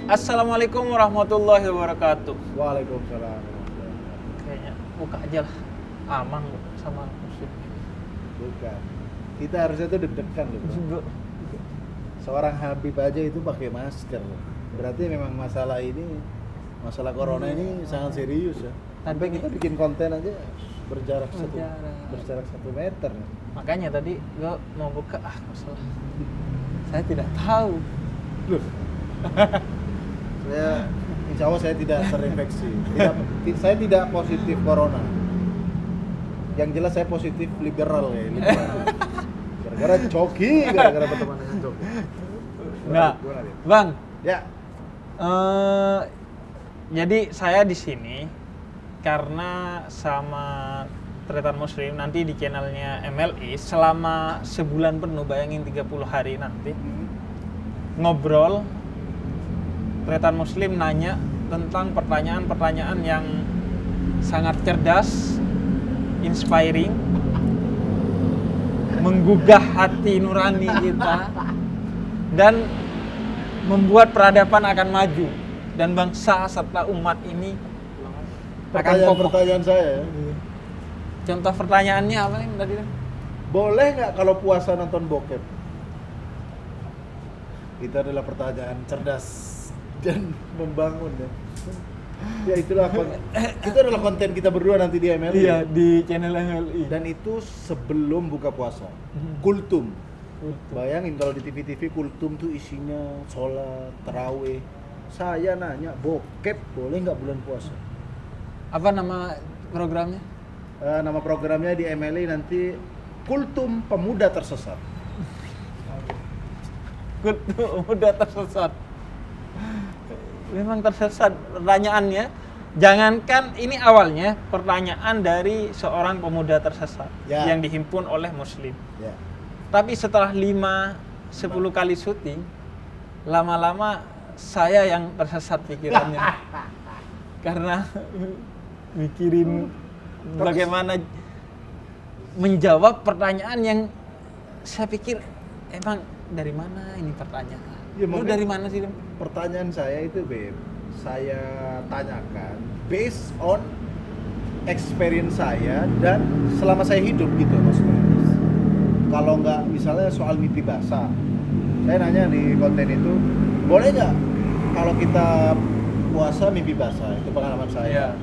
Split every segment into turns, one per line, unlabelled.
Assalamualaikum warahmatullahi wabarakatuh.
Waalaikumsalam.
Kayaknya buka aja lah. Aman sama muslim.
Bukan. Kita harusnya tuh deg-degan loh, Bro. Seorang Habib aja itu pakai masker. Berarti memang masalah corona ini sangat serius ya. Sampai kita bikin konten aja berjarak 1 meter.
Makanya tadi gue mau buka masalah. Saya tidak tahu.
Loh. Insya Allah saya tidak terinfeksi. Saya tidak positif corona. Yang jelas saya positif liberal ya. Gara-gara coki, gara-gara berteman dengan coki.
Nah, Bang.
Ya.
Jadi saya di sini karena sama Tretan Muslim nanti di channelnya MLI selama sebulan penuh, bayangin 30 hari nanti ngobrol. Tretan Muslim nanya tentang pertanyaan-pertanyaan yang sangat cerdas, inspiring, menggugah hati nurani kita, dan membuat peradaban akan maju dan bangsa serta umat ini akan kokoh.
Pertanyaan saya.
Contoh pertanyaannya apa nih tadi?
Boleh nggak kalau puasa nonton bokep? Itu adalah pertanyaan cerdas dan membangun ya. Ya itulah itu adalah konten kita berdua nanti di MLI.
Iya, di channel MLI.
Dan itu sebelum buka puasa. Kultum. Bayangin kalau di TV-TV kultum tuh isinya sholat, tarawih. Saya nanya, bokep boleh nggak bulan puasa?
Apa nama programnya?
Nama programnya di MLI nanti Kultum Pemuda Tersesat.
Kultum Pemuda Tersesat. Memang tersesat pertanyaannya. Jangankan ini awalnya pertanyaan dari seorang pemuda tersesat yang dihimpun oleh Muslim.
Ya.
Tapi setelah 5-10 kali syuting, lama-lama saya yang tersesat pikirannya. Karena mikirin bagaimana menjawab pertanyaan yang saya pikir emang dari mana ini pertanyaan?
Ya,
Lu dari mana sih?
Pertanyaan saya itu, Beb, saya tanyakan based on experience saya dan selama saya hidup gitu maksudnya. Kalau nggak misalnya soal mimpi basah, saya nanya di konten itu, boleh nggak kalau kita puasa mimpi basah? Itu pengalaman saya.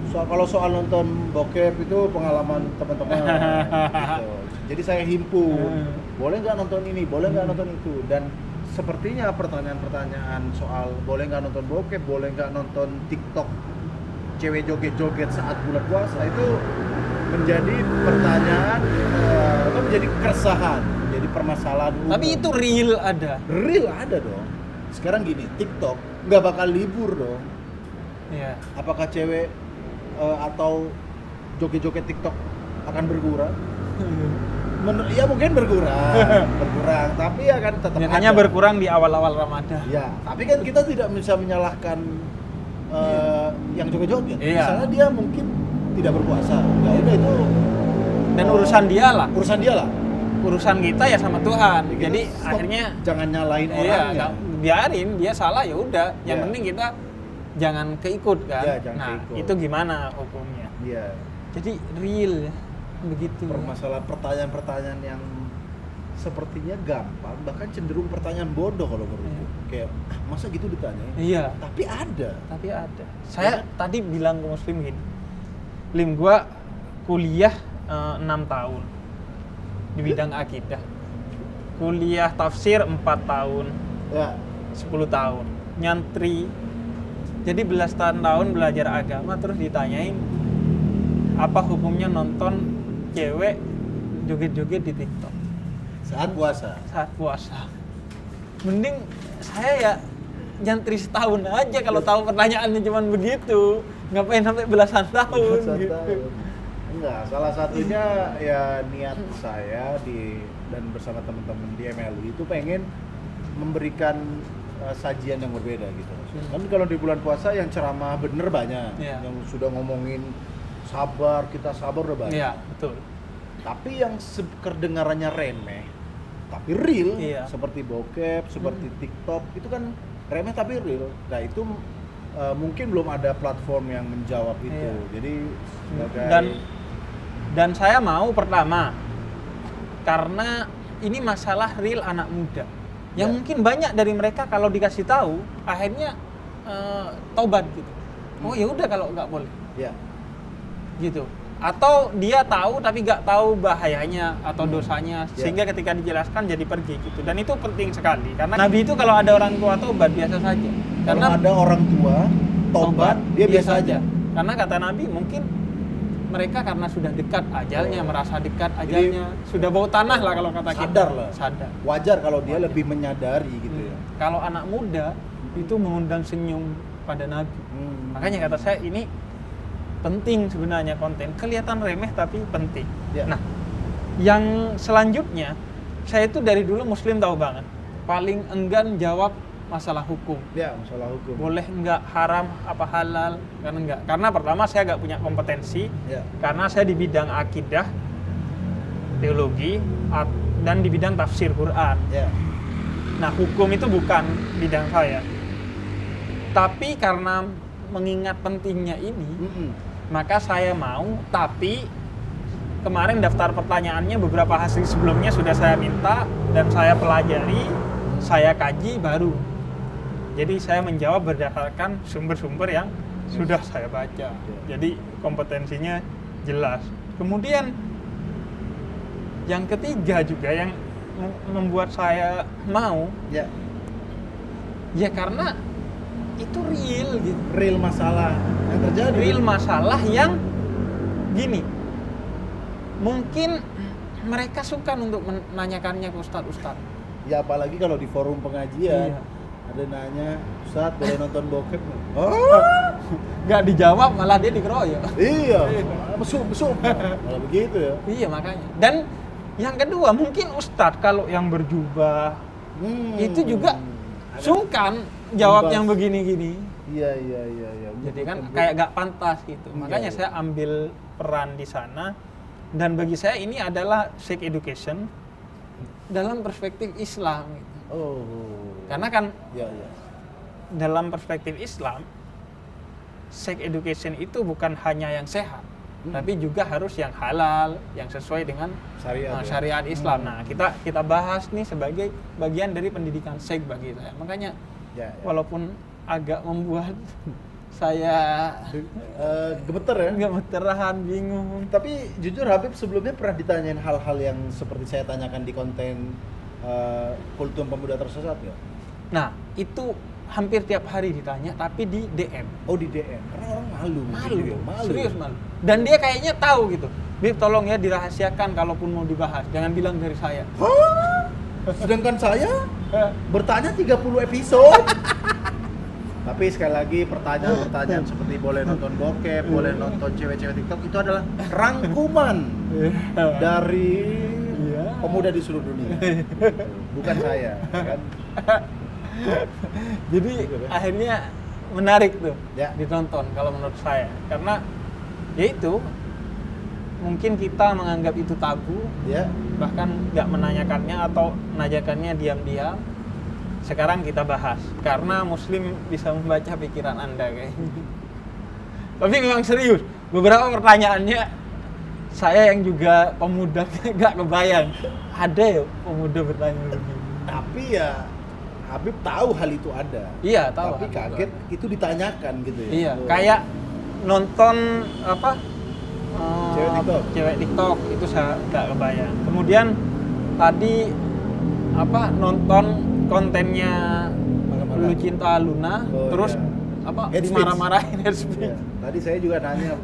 Kalau soal nonton bokep itu pengalaman teman-teman gitu. Jadi saya himpun, boleh nggak nonton ini, boleh nggak nonton itu. Dan sepertinya pertanyaan-pertanyaan soal boleh nggak nonton bokep, boleh nggak nonton TikTok cewek joget-joget saat bulan puasa itu menjadi pertanyaan, menjadi keresahan, menjadi permasalahan umum.
Tapi itu real ada.
Real ada dong. Sekarang gini, TikTok nggak bakal libur dong.
Iya.
Apakah cewek atau joget-joget TikTok akan berkurang? Ya mungkin berkurang, tapi akan tetap
hanya
ada.
berkurang di awal-awal Ramadan.
Ya, tapi kan kita tidak bisa menyalahkan yang joget-joget.
Iya.
Misalnya dia mungkin tidak berpuasa, ya udah itu.
Dan urusan dia lah.
Urusan dia lah.
Urusan kita ya sama Tuhan.
Jadi
Jadi
stop.
akhirnya
Jangan nyalahin
iya,
orangnya.
biarin dia salah ya udah. Yang
Iya.
penting kita jangan keikut kan.
Iya, jangan
nah,
keikut.
itu gimana hukumnya?
Iya.
Jadi real ya. Begitu.
Permasalahan pertanyaan-pertanyaan yang sepertinya gampang, bahkan cenderung pertanyaan bodoh kalau menurutku. Kayak masa gitu ditanya?
Iya.
Tapi ada.
Saya tadi bilang ke Muslim gini. Lim, gua kuliah 6 tahun di bidang akidah. Kuliah tafsir 4 tahun.
Ya.
10 tahun. Nyantri. Jadi belasan tahun belajar agama terus ditanyain apa hukumnya nonton cewek joget-joget di TikTok
Saat puasa.
Mending saya ya nyantri setahun aja kalau tahu pertanyaannya cuma begitu. Ngapain sampai belasan tahun gitu.
Enggak, salah satunya ya niat saya dan bersama teman-teman di MLI itu pengen memberikan sajian yang berbeda gitu. Kan kalau di bulan puasa yang ceramah bener banyak, yang sudah ngomongin sabar, kita sabar udah banyak.
Iya, betul.
Tapi yang kedengarannya remeh, tapi real,
Iya.
seperti bokep, seperti TikTok, itu kan remeh tapi real. Nah itu mungkin belum ada platform yang menjawab itu.
Iya.
Jadi sebagai
Dan saya mau pertama karena ini masalah real anak muda yang
Ya.
mungkin banyak dari mereka kalau dikasih tahu akhirnya tobat gitu. Oh ya udah kalau nggak boleh
ya
gitu. Atau dia tahu tapi nggak tahu bahayanya atau dosanya
Ya.
sehingga ketika dijelaskan jadi pergi gitu. Dan itu penting sekali karena Nabi itu kalau ada orang tua tobat biasa saja.
karena ada orang tua tobat dia biasa aja.
Karena kata Nabi mungkin mereka karena sudah dekat ajalnya, merasa dekat ajalnya, sudah bau tanah lah kalau kata kita.
Sadar lah.
Sadar.
Wajar kalau dia lebih menyadari gitu ya.
Kalau anak muda itu mengundang senyum pada Nabi. Makanya kata saya ini penting sebenarnya konten. Kelihatan remeh tapi penting.
Ya.
Nah, yang selanjutnya saya itu dari dulu Muslim tahu banget. Paling enggan jawab masalah hukum.
Ya, masalah hukum.
Boleh enggak, haram apa halal, karena enggak. Karena pertama saya enggak punya kompetensi.
Ya.
Karena saya di bidang akidah, teologi, dan di bidang tafsir Quran.
Ya.
Nah, hukum itu bukan bidang saya. Tapi karena mengingat pentingnya ini, maka saya mau, tapi kemarin daftar pertanyaannya beberapa hasil sebelumnya sudah saya minta dan saya pelajari, saya kaji baru. Jadi saya menjawab berdasarkan sumber-sumber yang sudah saya baca. Jadi kompetensinya jelas. Kemudian yang ketiga juga yang membuat saya mau,
Ya.
ya karena itu real gitu.
Real masalah yang terjadi.
Real masalah yang gini. Mungkin mereka suka untuk menanyakannya ke ustadz-ustadz.
Ya apalagi kalau di forum pengajian.
Iya.
Ada nanya, Ustadz boleh nonton bokep nggak? Oh,
Nggak dijawab malah dia dikeroyok.
iya, besuk. Malah begitu ya.
Iya makanya. Dan yang kedua mungkin ustadz kalau yang berjubah itu juga sungkan jawab
Membahas.
yang begini-gini.
Iya.
Jadi kan kayak gak pantas gitu. Makanya
Iya.
saya ambil peran di sana. Dan bagi saya ini adalah sex education dalam perspektif Islam. Gitu.
Oh.
Karena kan
Iya.
dalam perspektif Islam, sex education itu bukan hanya yang sehat, tapi juga harus yang halal, yang sesuai dengan
Syariat. Ya?
syariat Islam. Nah, kita bahas nih sebagai bagian dari pendidikan seks bagi saya. Makanya
Ya.
walaupun agak membuat saya
Gemeter ya.
gemeteran, bingung.
Tapi jujur Habib sebelumnya pernah ditanyain hal-hal yang seperti saya tanyakan di konten Kultum Pemuda Tersesat ya?
Nah, itu hampir tiap hari ditanya, tapi di DM.
Oh di DM, karena orang malu. Gitu ya? Malu.
Serius malu. Dan dia kayaknya tahu gitu. Bib, tolong ya dirahasiakan kalaupun mau dibahas. Jangan bilang dari saya.
Hah? Sedangkan saya bertanya 30 episode. Tapi sekali lagi pertanyaan-pertanyaan seperti boleh nonton bokep, boleh nonton cewek-cewek TikTok itu adalah rangkuman dari pemuda di seluruh dunia. Bukan saya, kan?
Jadi akhirnya menarik tuh
Ya.
ditonton kalau menurut saya. Karena ya itu mungkin kita menganggap itu tabu,
Ya.
bahkan nggak menanyakannya atau menanyakannya diam-diam. Sekarang kita bahas karena Muslim bisa membaca pikiran Anda kayaknya. Tapi memang serius, beberapa pertanyaannya saya yang juga pemuda nggak kebayang ada ya pemuda bertanya begini.
Tapi ya Habib tahu hal itu ada.
Iya tahu.
Tapi kaget itu ditanyakan gitu ya.
Iya,
Oh.
kayak nonton apa?
Cewek
TikTok itu saya nggak kebayang. Kemudian tadi apa nonton kontennya
Makan-makan.
Lu Cinta Luna,
Oh,
terus
iya.
apa
Head speech.
dimarah-marahin head speech.
Ya. Tadi saya juga nanya,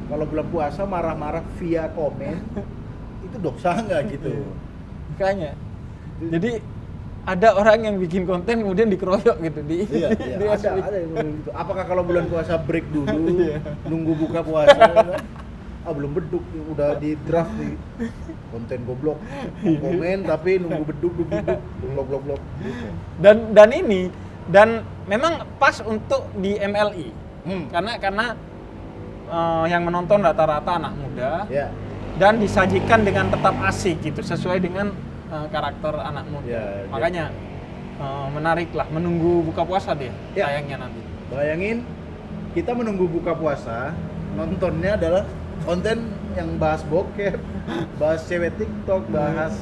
kalau bulan puasa marah-marah via komen, itu dosa nggak gitu?
Makanya. Jadi ada orang yang bikin konten kemudian dikeroyok gitu di
Iya,
di head
ada
speech.
yang ngomong gitu. Apakah kalau bulan puasa break dulu,
Iya.
nunggu buka puasa, kan? Belum beduk, udah di draft nih konten goblok, komen tapi nunggu beduk, blok, gitu.
Dan memang pas untuk di MLI. Karena yang menonton rata-rata anak muda
Ya,
dan disajikan dengan tetap asik gitu sesuai dengan karakter anak muda.
Ya,
Makanya menarik lah, menunggu buka puasa deh
Ya.
tayangnya nanti.
Bayangin kita menunggu buka puasa, nontonnya adalah konten yang bahas bokep, bahas cewek TikTok, bahas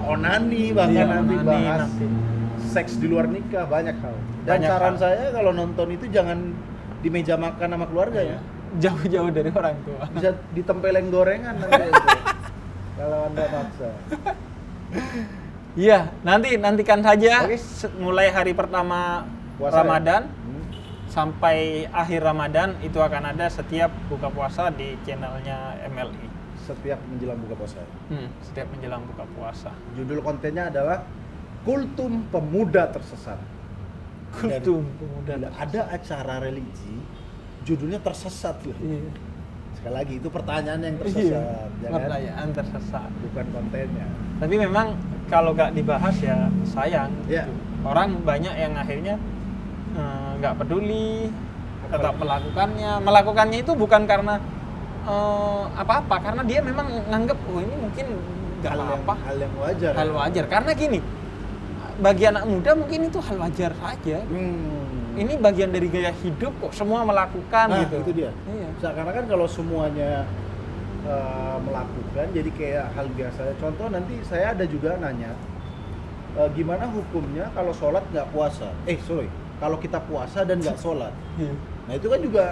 onani, bahkan
Iya,
nanti
onani
bahas
nanti.
seks di luar nikah, banyak hal. Dan
Banyak
saran
hal.
saya kalau nonton itu jangan di meja makan sama keluarga
Iya.
ya.
Jauh-jauh dari orang tua.
Bisa ditempeleng gorengan nanti itu. Kalau Anda maksa.
Iya, nantikan saja
Oke.
mulai hari pertama
Puasa
Ramadan
ya?
sampai akhir Ramadan itu akan ada setiap buka puasa di channelnya MLI.
Setiap menjelang buka puasa.
Setiap menjelang buka puasa.
Judul kontennya adalah Kultum Pemuda Tersesat.
Kultum
Dan
pemuda.
bila ada acara religi, judulnya tersesat loh.
Iya.
Sekali lagi itu pertanyaan yang tersesat, ya kan?
Pertanyaan tersesat.
Bukan kontennya.
Tapi memang kalau nggak dibahas ya sayang.
Iya.
Gitu. Orang banyak yang akhirnya nggak peduli, tetap melakukannya itu bukan karena apa-apa, karena dia memang nganggep oh ini mungkin nggak apa-apa,
Hal yang wajar.
hal wajar. Karena gini, bagi anak muda mungkin itu hal wajar saja. Ini bagian dari gaya hidup kok, semua melakukan
Nah,
gitu.
itu dia.
Iya.
Karena kan kalau semuanya melakukan jadi kayak hal biasa. Contoh nanti saya ada juga nanya gimana hukumnya kalau sholat nggak puasa? Kalau kita puasa dan nggak sholat.
Iya.
Nah itu kan juga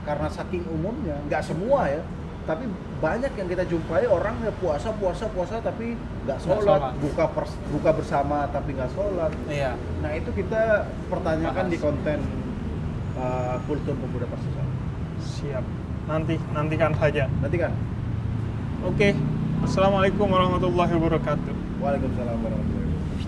karena saking umumnya, nggak semua ya, tapi banyak yang kita jumpai orang ya puasa tapi nggak sholat, buka bersama tapi nggak sholat.
Iya.
Nah itu kita pertanyakan
Bahas.
di konten Kultum Pemuda Tersesat.
Siap. Nantikan saja.
Nanti kan.
Oke. Assalamualaikum warahmatullahi wabarakatuh.
Waalaikumsalam warahmatullahi wabarakatuh.